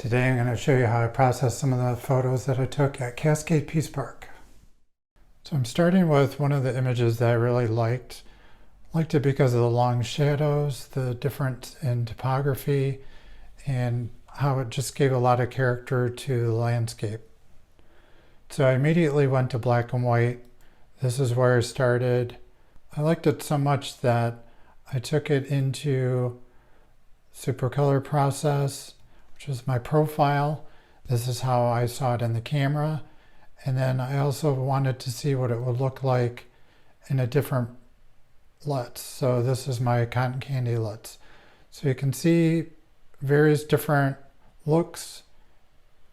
Today I'm going to show you how I processed some of the photos that I took at Cascade Peace Park. So I'm starting with one of the images that I really liked. I liked it because of the long shadows, the difference in topography, and how it just gave a lot of character to the landscape. So I immediately went to black and white. This is where I started. I liked it so much that I took it into supercolor process, which is my profile. This is how I saw it in the camera. And then I also wanted to see what it would look like in a different LUTs. So this is my cotton candy LUTs. So you can see various different looks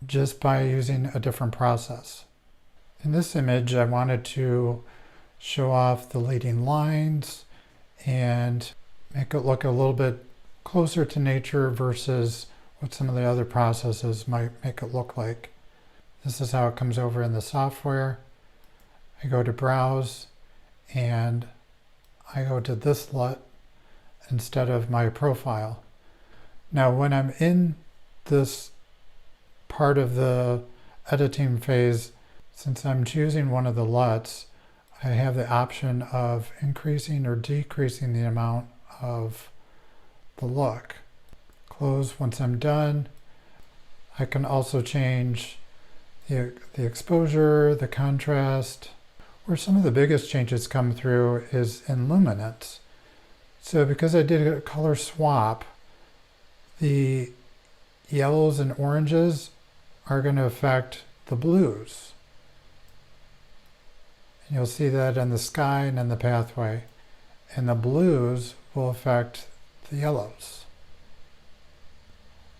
just by using a different process. In this image, I wanted to show off the leading lines and make it look a little bit closer to nature versus what some of the other processes might make it look like. This is how it comes over in the software. I go to browse and I go to this LUT instead of my profile. Now when I'm in this part of the editing phase, since I'm choosing one of the LUTs, I have the option of increasing or decreasing the amount of the look. Close once I'm done. I can also change the exposure, the contrast. Where some of the biggest changes come through is in luminance. So because I did a color swap, the yellows and oranges are going to affect the blues. And you'll see that in the sky and in the pathway. And the blues will affect the yellows.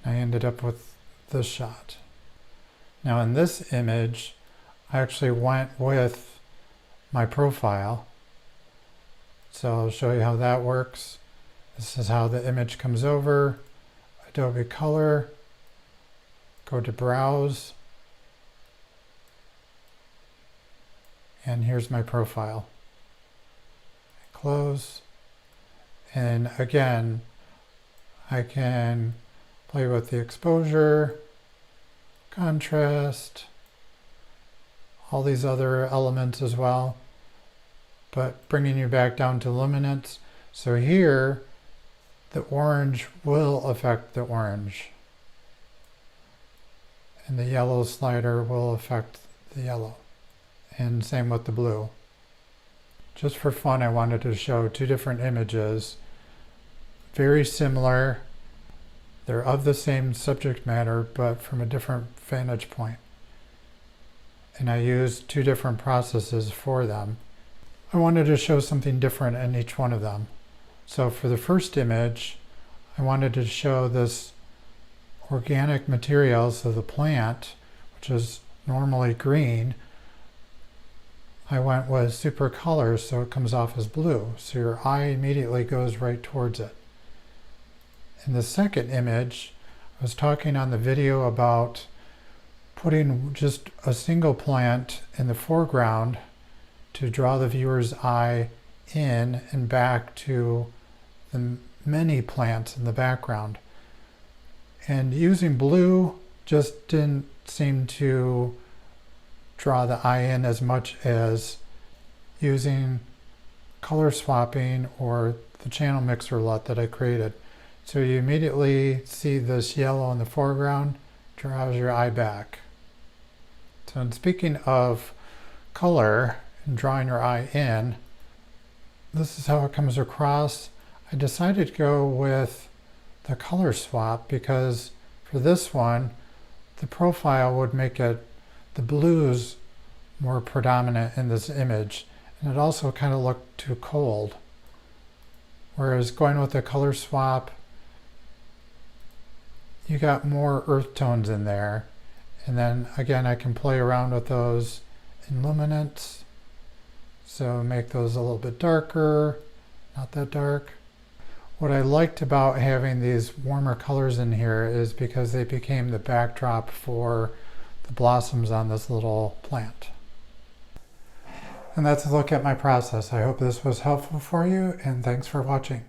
I ended up with this shot. Now in this image, I actually went with my profile. So I'll show you how that works. This is how the image comes over. Adobe Color, go to Browse, and here's my profile. Close, and again, I can play with the exposure, contrast, all these other elements as well, but bringing you back down to luminance. So here, the orange will affect the orange, and the yellow slider will affect the yellow, and same with the blue. Just for fun, I wanted to show two different images, very similar. They're of the same subject matter, but from a different vantage point. And I used two different processes for them. I wanted to show something different in each one of them. So for the first image, I wanted to show this organic material, so the plant, which is normally green, I went with super colors so it comes off as blue. So your eye immediately goes right towards it. In the second image, I was talking on the video about putting just a single plant in the foreground to draw the viewer's eye in and back to the many plants in the background. And using blue just didn't seem to draw the eye in as much as using color swapping or the channel mixer LUT that I created. So you immediately see this yellow in the foreground, draws your eye back. So in speaking of color and drawing your eye in, this is how it comes across. I decided to go with the color swap because for this one, the profile would make it the blues more predominant in this image. And it also kind of looked too cold. Whereas going with the color swap, you got more earth tones in there. And then again, I can play around with those in luminance. So make those a little bit darker, not that dark. What I liked about having these warmer colors in here is because they became the backdrop for the blossoms on this little plant. And that's a look at my process. I hope this was helpful for you, and thanks for watching.